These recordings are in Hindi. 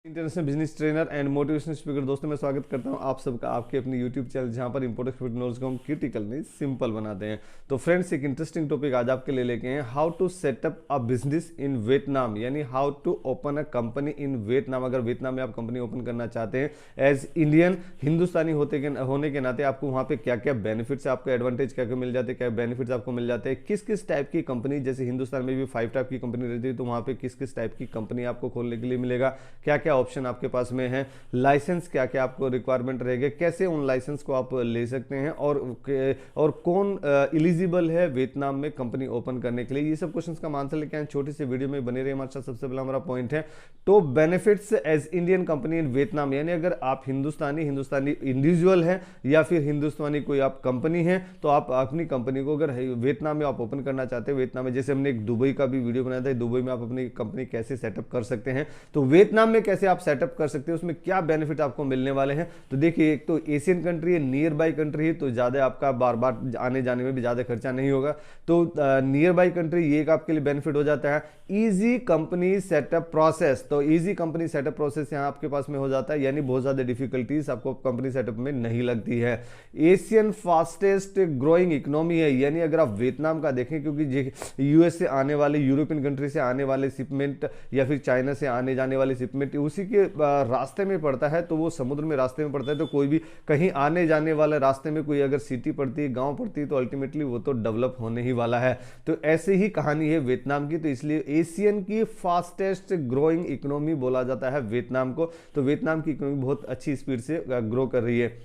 International business trainer and motivational speaker दोस्तों, मैं स्वागत करता हूं आप सबका आपके अपने यूट्यूब चैनल जहां पर इंपोर्टेंट नॉलेज को हम क्रिटिकल नहीं सिंपल बनाते हैं। तो फ्रेंड्स, एक इंटरेस्टिंग टॉपिक आज आपके लिए लेके हैं, how to setup a business in Vietnam, यानी how to open a company in Vietnam. अगर वियतनाम में आप कंपनी ओपन करना चाहते हैं एज इंडियन हिंदुस्तानी होने के नाते आपको वहां पे क्या क्या बेनिफिट्स, आपको एडवांटेज क्या क्या मिल जाते हैं, क्या बेनिफिट्स आपको मिल जाते हैं, किस किस टाइप की कंपनी, जैसे हिंदुस्तान में भी 5 टाइप की कंपनी रहती है, तो वहां पे किस किस टाइप की कंपनी आपको खोलने के लिए मिलेगा, क्या क्या ऑप्शन आपके पास में है, लाइसेंस क्या क्या आपको रिक्वायरमेंट रहेगा, कैसे उन लाइसेंस को आप ले सकते हैं, और कौन एलिजिबल है वियतनाम में कंपनी ओपन करने के लिए, ये सब क्वेश्चंस का आंसर लेके आए छोटी सी वीडियो में बने रहे हमारे साथ। सबसे पहला हमारा पॉइंट है top benefits as Indian company in Vietnam, यानी अगर आप हिंदुस्तानी इंडिविजुअल है या फिर हिंदुस्तानी कोई आप कंपनी है, तो आप अपनी कंपनी को अगर वियतनाम में आप ओपन करना चाहते हैं, वियतनाम में जैसे हमने एक दुबई का भी वीडियो बनाया था, दुबई में आप अपनी कंपनी कैसे सेटअप कर सकते हैं, तो वियतनाम में कैसे आप सेटअप कर सकते हैं, उसमें क्या बेनिफिट आपको मिलने वाले हैं। तो देखिए, एक तो एशियन कंट्री है, नियर बाई कंट्री है, तो ज्यादा आपका बार बार आने जाने में भी ज्यादा खर्चा नहीं होगा। तो नियर बाई कंट्री ये एक आपके लिए बेनिफिट हो जाता है। इजी कंपनी सेटअप प्रोसेस, तो इजी कंपनी सेटअप प्रोसेस यहां आपके पास में हो जाता है, यानी बहुत ज्यादा डिफिकल्टीज आपको कंपनी सेटअप में नहीं लगती है। एशियन फास्टेस्ट ग्रोइंग इकोनॉमी है, यानी अगर आप वियतनाम का देखें, क्योंकि यूएस से आने वाले, यूरोपियन कंट्री से आने वाले शिपमेंट या फिर चाइना से आने जाने वाले शिपमेंट उसी के रास्ते में पड़ता है, तो वो समुद्र में रास्ते में पड़ता है, तो कोई भी कहीं आने जाने वाले रास्ते में कोई अगर सिटी पड़ती है, गांव पड़ती है, तो अल्टीमेटली वो तो डेवलप होने ही वाला है। तो ऐसे ही कहानी है वियतनाम की, तो इसलिए एशियन की फास्टेस्ट ग्रोइंग इकोनॉमी बोला जाता है वियतनाम को। तो वियतनाम की इकोनॉमी बहुत अच्छी स्पीड से ग्रो कर रही है।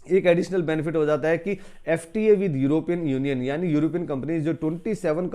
एक एडिशनल बेनिफिट हो जाता है कि एफटीए विद यूरोपियन यूनियन, यानी यूरोपियन कंपनीज, जो 27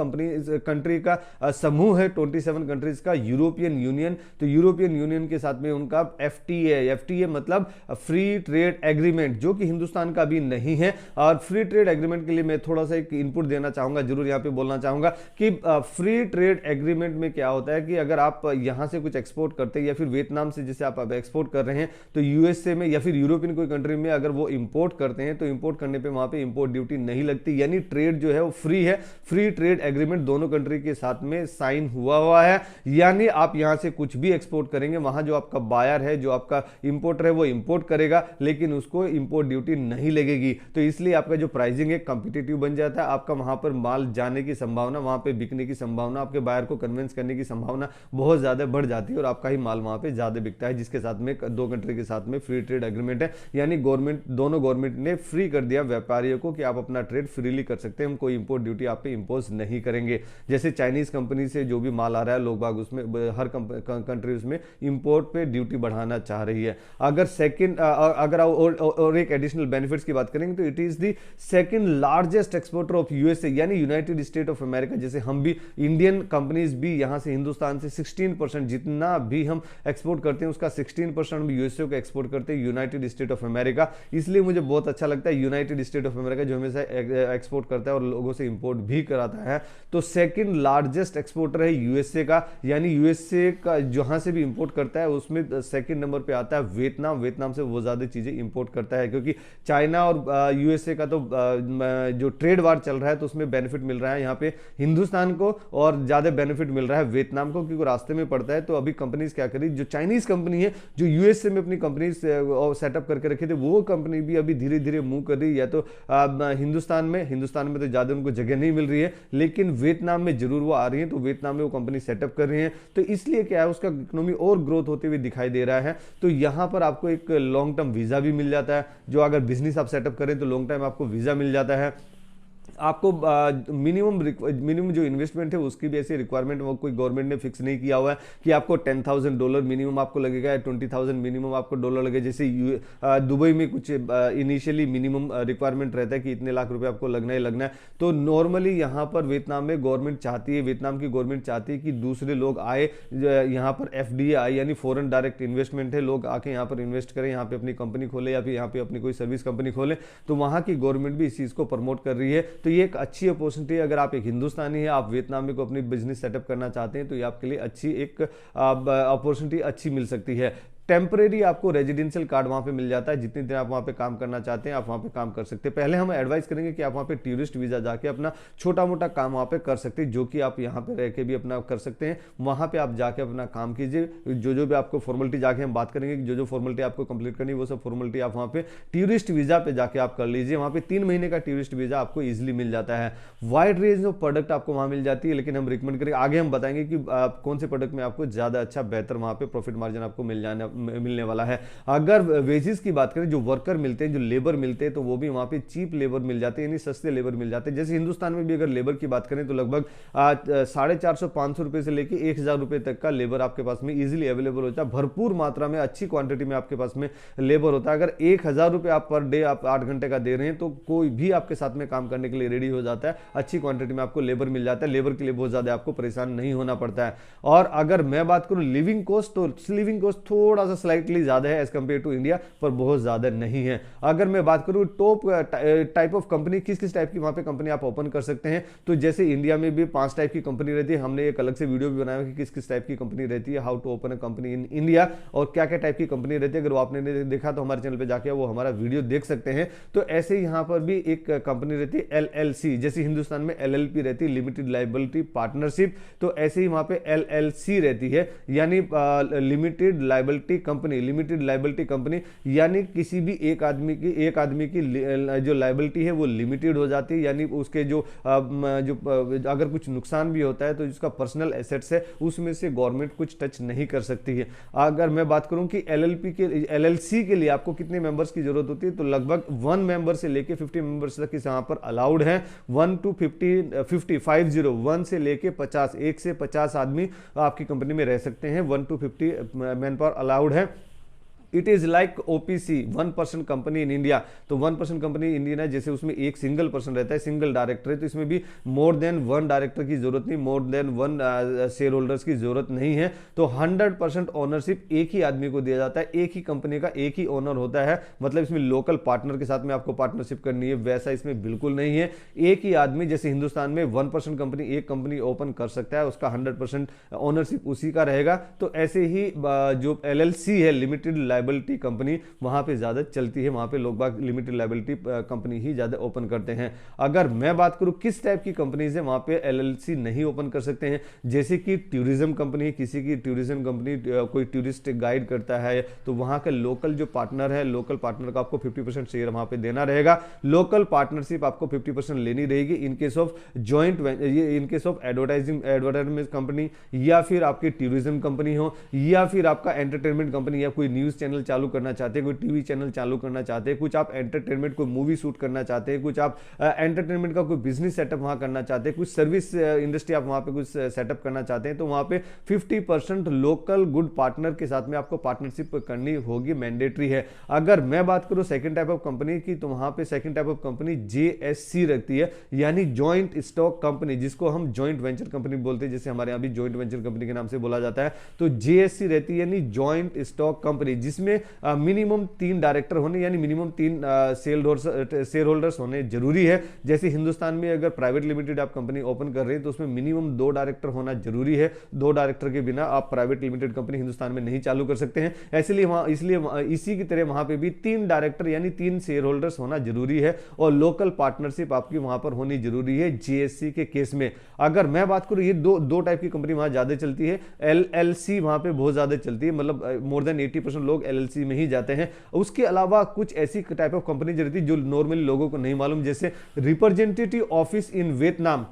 कंट्री का समूह है, 27 कंट्रीज का यूरोपियन यूनियन, तो यूरोपियन यूनियन के साथ में उनका एफटीए मतलब फ्री ट्रेड एग्रीमेंट, जो कि हिंदुस्तान का भी नहीं है। और फ्री ट्रेड एग्रीमेंट के लिए मैं थोड़ा सा एक इनपुट देना चाहूंगा, जरूर यहां पे बोलना चाहूंगा कि फ्री ट्रेड एग्रीमेंट में क्या होता है कि अगर आप यहां से कुछ एक्सपोर्ट करते हैं, या फिर वियतनाम से जैसे आप एक्सपोर्ट कर रहे हैं, तो यूएसए में या फिर यूरोपियन कोई कंट्री में अगर वो इंपोर्ट करते हैं, तो इंपोर्ट करने पे वहां पे इंपोर्ट ड्यूटी नहीं लगती, यानी ट्रेड जो है वो फ्री है। फ्री ट्रेड एग्रीमेंट दोनों कंट्री के साथ में साइन हुआ है, यानी आप यहां से कुछ भी एक्सपोर्ट करेंगे, वहां जो आपका बायर है, जो आपका इंपोर्टर है, वो इंपोर्ट करेगा, लेकिन उसको इंपोर्ट ड्यूटी नहीं लगेगी। तो इसलिए आपका जो प्राइसिंग है कॉम्पिटिटिव बन जाता है, आपका वहां पर माल जाने की संभावना, वहां पे बिकने की संभावना, आपके बायर को कन्विंस करने की संभावना बहुत ज्यादा बढ़ जाती है, और आपका ही माल वहां पे ज्यादा बिकता है, जिसके साथ में दो कंट्री के साथ में फ्री ट्रेड एग्रीमेंट है। यानी दोनों गवर्नमेंट ने फ्री कर दिया व्यापारियों को कि आप अपना ट्रेड फ्रीली कर सकते हैं, हम कोई इंपोर्ट ड्यूटी आप पे इंपोज नहीं करेंगे। जैसे चाइनीज कंपनी से जो भी माल आ रहा है, लोग बाग उसमें, हर कंट्री उसमें इंपोर्ट पे ड्यूटी बढ़ाना चाह रही है। अगर और एक एडिशनल बेनिफिट्स की बात करेंगे, तो it is the second largest exporter of USA, यानी यूनाइटेड स्टेट ऑफ अमेरिका। जैसे हम भी इंडियन कंपनीज भी यहां से, हिंदुस्तान से 16% जितना भी हम एक्सपोर्ट करते हैं, उसका 16% हम यूएसए को एक्सपोर्ट करते हैं, यूनाइटेड स्टेट ऑफ अमेरिका। इसलिए मुझे बहुत अच्छा लगता है यूनाइटेड स्टेट ऑफ अमेरिका, जो हमेशा एक्सपोर्ट करता है और लोगों से इंपोर्ट भी कराता है। तो सेकंड लार्जेस्ट एक्सपोर्टर है यूएसए का, यानी यूएसए का जहां से भी इंपोर्ट करता है उसमें सेकंड नंबर पे आता है वियतनाम। वियतनाम से वो ज्यादा चीजें इंपोर्ट करता है, क्योंकि चाइना और यूएसए का तो जो ट्रेड वार चल रहा है, तो उसमें बेनिफिट मिल रहा है यहाँ पे हिंदुस्तान को, और ज्यादा बेनिफिट मिल रहा है वियतनाम को, क्योंकि रास्ते में पड़ता है। तो अभी कंपनीज क्या करी, जो चाइनीज कंपनी है, जो यूएसए में अपनी कंपनी सेटअप करके रखे थे, वो कंपनी भी अभी धीरे धीरे मूव कर रही है, या तो हिंदुस्तान में तो ज्यादा उनको जगह नहीं मिल रही है, लेकिन वियतनाम में जरूर वो आ रही है, तो वियतनाम में वो कंपनी सेटअप कर रही है। तो इसलिए क्या है, उसका इकोनॉमी और ग्रोथ होते हुए दिखाई दे रहा है। तो यहां पर आपको एक लॉन्ग टर्म वीजा भी मिल जाता है, जो अगर बिजनेस आप सेटअप करें तो लॉन्ग टाइम आपको वीजा मिल जाता है। आपको मिनिमम जो इन्वेस्टमेंट है उसकी भी ऐसी रिक्वायरमेंट वो कोई गवर्नमेंट ने फिक्स नहीं किया हुआ है कि आपको $10,000 मिनिमम आपको लगेगा, या 20,000 मिनिमम आपको डॉलर लगेगा। जैसे दुबई में कुछ इनिशियली मिनिमम रिक्वायरमेंट रहता है कि इतने लाख रुपए आपको लगना ही लगना है। तो नॉर्मली यहाँ पर वियतनाम में गवर्नमेंट चाहती है, वियतनाम की गवर्नमेंट चाहती है कि दूसरे लोग आए, यहाँ पर एफडीए आए, यानी फॉरेन डायरेक्ट इन्वेस्टमेंट है, लोग आके यहाँ पर इन्वेस्ट करें, यहाँ पे अपनी कंपनी खोले, या फिर यहाँ पे अपनी कोई सर्विस कंपनी खोले। तो वहाँ की गवर्नमेंट भी इस चीज को प्रमोट कर रही है। तो ये एक अच्छी अपॉर्चुनिटी है। अगर आप एक हिंदुस्तानी है, आप वियतनाम में को अपनी बिजनेस सेटअप करना चाहते हैं, तो ये आपके लिए अच्छी एक अपॉर्चुनिटी अच्छी मिल सकती है। टेम्परेरी आपको रेजिडेंशियल कार्ड वहां पे मिल जाता है। जितने दिन आप वहां पे काम करना चाहते हैं आप वहां पे काम कर सकते हैं। पहले हम एडवाइस करेंगे कि आप वहां पे टूरिस्ट वीजा जाके अपना छोटा मोटा काम वहां पे कर सकते हैं, जो कि आप यहाँ पे रह के भी अपना कर सकते हैं। वहां पे आप जाके अपना काम कीजिए, जो भी आपको फॉर्मेलिटी जाके हम बात करेंगे कि जो फॉर्मेलिटी आपको कंप्लीट करनी है वो सब फॉर्मेलिटी आप वहां पे टूरिस्ट वीजा पे जाके आप कर लीजिए। वहां पे 3 महीने का टूरिस्ट वीजा आपको इजिली मिल जाता है। वाइड रेंज ऑफ प्रोडक्ट आपको वहां मिल जाती है, लेकिन हम रिकमेंड करेंगे, आगे हम बताएंगे कि कौन से प्रोडक्ट में आपको ज्यादा अच्छा बेहतर वहां पे प्रॉफिट मार्जिन आपको मिलने वाला है। अगर वेजेस की बात करें, जो वर्कर मिलते हैं, जो लेबर मिलते हैं, तो वो भी वहां पे चीप लेबर मिल जाते हैं, यानी सस्ते लेबर मिल जाते हैं। जैसे हिंदुस्तान में भी अगर लेबर की बात करें तो लगभग 450-500 रुपए से लेकर 1000 रुपए तक का लेबर आपके पास में इजीली अवेलेबल होता है। भरपूर मात्रा में अच्छी क्वांटिटी में आपके पास में लेबर होता है। अगर 1000 रुपए आप पर डे आप 8 घंटे का दे रहे हैं तो कोई भी आपके साथ में काम करने के लिए रेडी हो जाता है। अच्छी क्वांटिटी में आपको लेबर मिल जाता है, लेबर के लिए बहुत ज्यादा आपको परेशान नहीं होना पड़ता है। और अगर मैं बात करूं लिविंग कॉस्ट, तो लिविंग कॉस्ट थोड़ा सा स्लाइटली ज्यादा है एज कंपेयर टू इंडिया, पर बहुत ज्यादा नहीं है। अगर मैं बात करूं टॉप टाइप ऑफ कंपनी, किस किस टाइप की वहां पे कंपनी आप ओपन कर सकते हैं, तो जैसे इंडिया में भी 5 टाइप की कंपनी रहती है। हमने एक अलग से वीडियो भी बनाया कि किस किस टाइप की कंपनी रहती है, how to open a company in India, और क्या क्या टाइप की कंपनी रहती है। अगर वो आपने देखा तो हमारे चैनल पे जाके वो हमारा वीडियो देख सकते हैं। तो ऐसे ही यहां पर भी एक कंपनी रहती है LLC, जैसे हिंदुस्तान में LLP रहती है, लिमिटेड लाइबिलिटी पार्टनरशिप, तो ऐसे ही वहां पे LLC रहती है, यानी limited liability company. Limited liability company यानी किसी भी एक आदमी की जो लाइबिलिटी है वो लिमिटेड हो जाती है, यानी उसके जो अगर कुछ नुकसान भी होता है तो जिसका पर्सनल एसेट्स है उसमें से गवर्नमेंट कुछ टच नहीं कर सकती है। अगर मैं बात करूं कि LLC के लिए आपको कितने मेंबर्स की जरूरत होती है, तो लगभग 1 मेंबर से लेके 50 मेंबर्स तक इस यहां पर अलाउड है। 1 to 50 1 से लेके 50, 1 से 50 आदमी आपकी कंपनी में रह सकते हैं। 1 to 50 मैन पावर अलाउड है। It is like OPC 1% company in India, तो 1% कंपनी इंडियन है, जैसे उसमें एक सिंगल पर्सन रहता है, सिंगल डायरेक्टर है, तो इसमें भी मोर देन 1 डायरेक्टर की जरूरत नहीं, मोर देन 1 शेयर होल्डर्स की जरूरत नहीं है। तो 100% ओनरशिप एक ही आदमी को दिया जाता है, एक ही कंपनी का एक ही ओनर होता है। मतलब इसमें लोकल पार्टनर के साथ में आपको पार्टनरशिप करनी है, वैसा इसमें बिल्कुल नहीं है। एक ही आदमी, जैसे हिंदुस्तान में 1% कंपनी एक कंपनी ओपन कर सकता है, उसका 100% ओनरशिप उसी का रहेगा। तो ऐसे ही जो LLC है, लिमिटेड लाइबिलिटी कंपनी, वहां पे ज्यादा चलती है, वहां पे लोग बाग लिमिटेड लाइबिलिटी कंपनी ही ज्यादा ओपन करते हैं। अगर मैं बात करूं किस टाइप की कंपनीज है वहां पे LLC नहीं ओपन कर सकते हैं, जैसे कि टूरिज्म कंपनी, किसी की टूरिज्म कंपनी कोई टूरिस्ट गाइड करता है, तो वहां का लोकल जो पार्टनर है, लोकल पार्टनर का आपको 50% शेयर वहां पे देना रहेगा। लोकल पार्टनरशिप आपको 50% लेनी रहेगी। In case of joint, in case of advertisement company, या फिर आपकी टूरिज्म कंपनी हो, या फिर आपका एंटरटेनमेंट कंपनी, या कोई न्यूज चैनल चालू करना चाहते हैं, कोई टीवी चैनल चालू करना चाहते हैं, कुछ आप एंटरटेनमेंट कोई मूवी शूट करना चाहते हैं, कुछ आप एंटरटेनमेंट का कोई बिजनेस सेटअप वहां करना चाहते हैं, कुछ सर्विस इंडस्ट्री आप वहां पे कुछ सेटअप करना चाहते हैं, तो वहां पे 50% लोकल गुड पार्टनर के साथ में आपको पार्टनरशिप करनी होगी, मैंडेटरी है। अगर मैं बात करूं सेकंड टाइप ऑफ कंपनी की, तो वहां पे second type of company JSC रखती है, यानी जॉइंट स्टॉक कंपनी, जिसको हम जॉइंट वेंचर कंपनी बोलते हैं, जैसे हमारे यहाँ भी जॉइंट वेंचर कंपनी के नाम से बोला जाता है। तो JSC रहती है यानी जॉइंट स्टॉक कंपनी, जिसमें मिनिमम 3 डायरेक्टर होने, यानी मिनिमम 3 शेयर होल्डर्स होने जरूरी है। जैसे हिंदुस्तान में अगर प्राइवेट लिमिटेड आप कंपनी ओपन कर रहे हैं तो उसमें मिनिमम 2 डायरेक्टर होना जरूरी है। 2 डायरेक्टर के बिना आप प्राइवेट लिमिटेड कंपनी हिंदुस्तान में नहीं चालू कर सकते हैं। इसलिए इसी की तरह वहां पे भी 3 डायरेक्टर यानी 3 शेयर होल्डर्स होना जरूरी है, और लोकल पार्टनरशिप आपकी वहां पर होनी जरूरी है JSC के केस में। अगर मैं बात करूं, ये दो टाइप की कंपनी वहां ज्यादा चलती है। LLC वहां पे बहुत ज्यादा चलती है, मतलब मोर देन 80% लोग LLC में ही जाते हैं। उसके अलावा कुछ ऐसी टाइप ऑफ कंपनी रहती है जो नॉर्मली लोगों को नहीं मालूम, जैसे रिप्रेजेंटेटिव ऑफिस इन वियतनाम,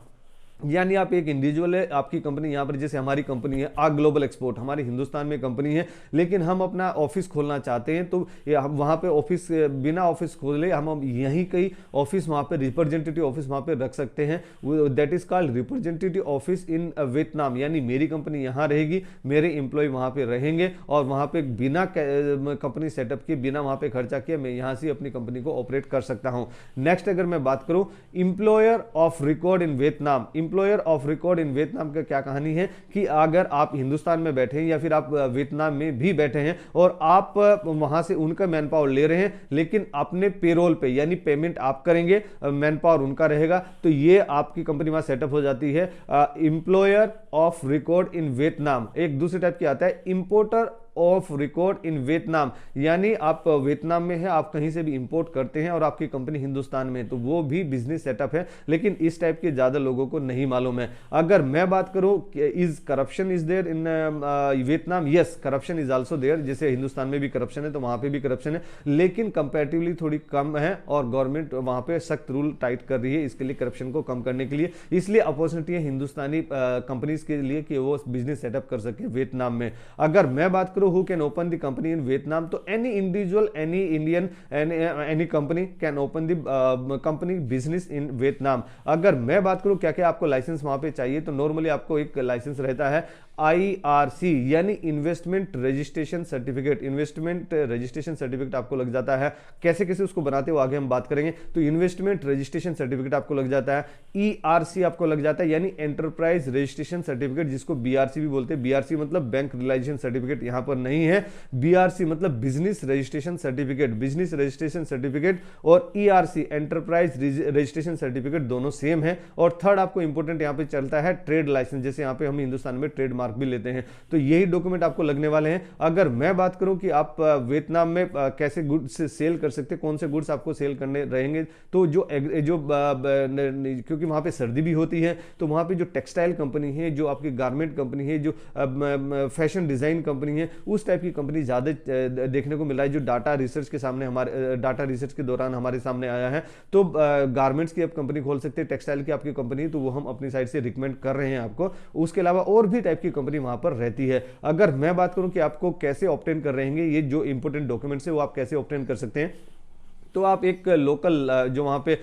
यानी आप एक इंडिविजुअल है, आपकी कंपनी यहां पर, जैसे हमारी कंपनी है ग्लोबल एक्सपोर्ट, हमारी हिंदुस्तान में कंपनी है, लेकिन हम अपना ऑफिस खोलना चाहते हैं, तो वहां पे ऑफिस बिना ऑफिस खोले हम यहीं कहीं ऑफिस वहां पे रिप्रेजेंटेटिव ऑफिस वहां पे रख सकते हैं। That is called representative office in Vietnam, यानी मेरी कंपनी यहां रहेगी, मेरे एम्प्लॉय वहां पे रहेंगे, और वहां पे बिना कंपनी सेटअप के, बिना वहां पे खर्चा किए मैं यहां से अपनी कंपनी को ऑपरेट कर सकता हूं। नेक्स्ट अगर मैं बात करूं employer of record in Vietnam, employer of record in Vietnam का क्या कहानी है कि अगर आप हिंदुस्तान में बैठे हैं या फिर आप वियतनाम में भी बैठे हैं और आप वहां से उनका मैन पावर ले रहे हैं, लेकिन अपने पेरोल पे, यानी पेमेंट आप करेंगे, मैन पावर उनका रहेगा, तो ये आपकी कंपनी वहां सेटअप हो जाती है। Employer of record in Vietnam, एक दूसरे टाइप की आता है importer of record in Vietnam, यानी आप वियतनाम में है, आप कहीं से भी इंपोर्ट करते हैं और आपकी कंपनी हिंदुस्तान में है, तो वो भी बिजनेस सेटअप है, लेकिन इस टाइप के ज्यादा लोगों को नहीं मालूम है। अगर मैं बात करूं is corruption is there in Vietnam, yes corruption is also there, जैसे हिंदुस्तान में भी करप्शन है तो वहां पे भी करप्शन है, लेकिन कंपैरेटिवली थोड़ी कम है और गवर्नमेंट वहां पे सख्त रूल टाइट कर रही है इसके लिए, करप्शन को कम करने के लिए, इसलिए अपॉर्चुनिटी है हिंदुस्तानी कंपनीज के लिए कि वो बिजनेस सेटअप कर सके वियतनाम में। अगर मैं बात करूं who can open the company in Vietnam, तो any individual, any Indian, any company can open the company business in Vietnam। अगर मैं बात करूं क्या क्या आपको लाइसेंस वहां पे चाहिए, तो नॉर्मली आपको एक लाइसेंस रहता है IRC यानी investment registration certificate, investment registration certificate आपको लग जाता है। कैसे कैसे उसको बनाते हो आगे हम बात करेंगे। तो इन्वेस्टमेंट रजिस्ट्रेशन सर्टिफिकेट आपको लग जाता है, ERC आपको लग जाता है यानी एंटरप्राइज रजिस्ट्रेशन सर्टिफिकेट, जिसको BRC भी बोलते हैं। BRC मतलब बैंक रिलाइजेशन सर्टिफिकेट यहां पर नहीं है, BRC मतलब business registration certificate, business registration certificate और ERC एंटरप्राइज रजिस्ट्रेशन सर्टिफिकेट दोनों सेम है। और थर्ड आपको इंपोर्टेंट यहां पे चलता है ट्रेड लाइसेंस, जैसे यहां पे हम हिंदुस्तान में ट्रेड मार्क भी लेते हैं, तो यही डॉक्यूमेंट आपको लगने वाले हैं। अगर मैं बात करूं कि आप वियतनाम में कैसे गुड्स सेल कर सकते हैं, कौन से गुड्स आपको सेल करने रहेंगे, तो जो क्योंकि वहां पे सर्दी भी होती है, तो वहां पे जो टेक्सटाइल कंपनी है, जो आपकी गारमेंट कंपनी है, जो फैशन डिजाइन कंपनी है, उस टाइप की कंपनी ज्यादा देखने को मिल रहा है, जो डाटा रिसर्च के सामने हमारे डाटा रिसर्च के दौरान हमारे सामने आया है। तो गारमेंट्स की आप कंपनी खोल सकते हैं, टेक्सटाइल की आपकी कंपनी, तो वो हम अपनी साइड से रिकमेंड कर रहे हैं आपको। उसके अलावा और भी टाइप की कंपनी वहां पर रहती है। अगर मैं बात करूं कि आपको कैसे ऑब्टेन कर रहेंगे ये जो इंपोर्टेंट डॉक्यूमेंट्स है वो आप कैसे ऑब्टेन कर सकते हैं, तो आप एक लोकल जो वहाँ पे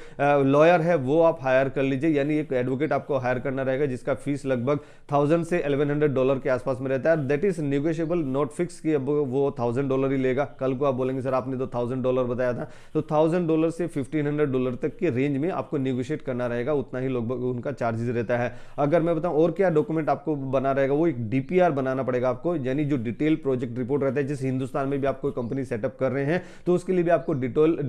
लॉयर है वो आप हायर कर लीजिए, यानी एक एडवोकेट आपको हायर करना रहेगा, जिसका फीस लगभग $1000 से $1100 के आसपास में रहता है। That is negotiable, not fix कि अब वो $1000 ही लेगा। कल को आप बोलेंगे सर आपने तो $1000 बताया था, तो $1000 से $1500 तक के रेंज में आपको नेगोशिएट करना रहेगा, उतना ही लगभग उनका चार्जेस रहता है। अगर मैं बताऊं और क्या डॉक्यूमेंट आपको बना रहेगा, वो एक DPR बनाना पड़ेगा आपको, यानी जो डिटेल प्रोजेक्ट रिपोर्ट रहता है, जैसे हिंदुस्तान में भी आप कोई कंपनी सेटअप कर रहे हैं तो उसके लिए भी आपको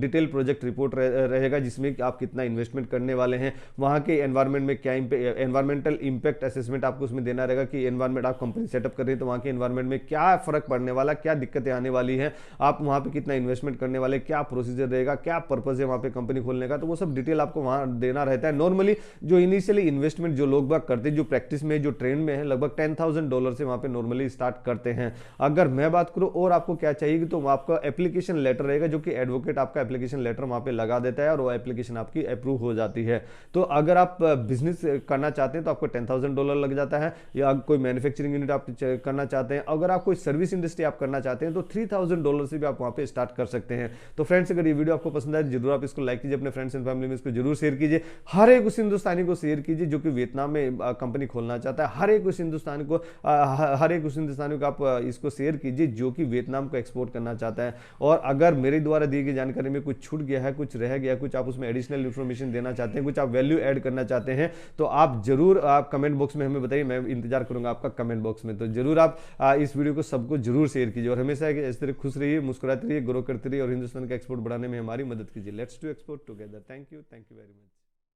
डिटेल प्रोजेक्ट रिपोर्ट रहेगा, जिसमें आप कितना इन्वेस्टमेंट करने वाले हैं, वहां के एनवायरनमेंट में क्या एनवायरमेंटल इंपैक्ट असेसमेंट आपको उसमें देना रहेगा कि एनवायरनमेंट आप कंपनी सेटअप कर रहे हैं तो वहां के एनवायरनमेंट में क्या फर्क पड़ने वाला, क्या दिक्कतें आने वाली है, आप वहां पे कितना इन्वेस्टमेंट करने वाले, क्या प्रोसीजर रहेगा, क्या पर्पज है वहां पे कंपनी खोलने का, तो वो सब डिटेल आपको वहां देना रहता है। नॉर्मली जो इनिशियली इन्वेस्टमेंट जो लोग बाग करते हैं, जो प्रैक्टिस में जो ट्रेंड में है, लगभग $10,000 से वहां पे नॉर्मली स्टार्ट करते हैं। अगर मैं बात करूं और आपको क्या चाहिए, तो आपका एप्लीकेशन लेटर रहेगा, जो कि एडवोकेट आपका एप्लीकेशन लेटर वहां पे लगा देता है और वो एप्लीकेशन आपकी अप्रूव हो जाती है। तो अगर आप बिजनेस करना चाहते हैं तो आपको $10,000 लग जाता है, या कोई मैन्युफैक्चरिंग यूनिट आप करना चाहते हैं, अगर आप कोई सर्विस इंडस्ट्री आप करना चाहते हैं तो $3,000 से भी आप वहां पे स्टार्ट कर सकते हैं। तो फ्रेंड्स अगर ये वीडियो आपको पसंद आए जरूर आप इसको लाइक कीजिए, अपने फ्रेंड्स एंड फैमिली में इसको जरूर शेयर कीजिए, हर एक उस हिंदुस्तानी को शेयर कीजिए जो कि वियतनाम में कंपनी खोलना चाहता है, हर एक उस हिंदुस्तानी को आप इसको शेयर कीजिए जो कि वियतनाम को एक्सपोर्ट करना चाहता है। और अगर मेरे द्वारा दी गई जानकारी में कुछ छूट गया है, कुछ रह गया, कुछ आप उसमें एडिशनल इंफॉर्मेशन देना चाहते हैं, कुछ आप वैल्यू ऐड करना चाहते हैं, तो आप जरूर आप कमेंट बॉक्स में हमें बताइए, मैं इंतजार करूंगा आपका कमेंट बॉक्स में। तो जरूर आप इस वीडियो को सबको जरूर शेयर कीजिए और हमेशा इस तरह खुश रहिए, मुस्कुराते रहिए, ग्रो करते रहिए और हिंदुस्तान का एक्सपोर्ट बढ़ाने में हमारी मदद कीजिए। Let's do export together. Thank you very much.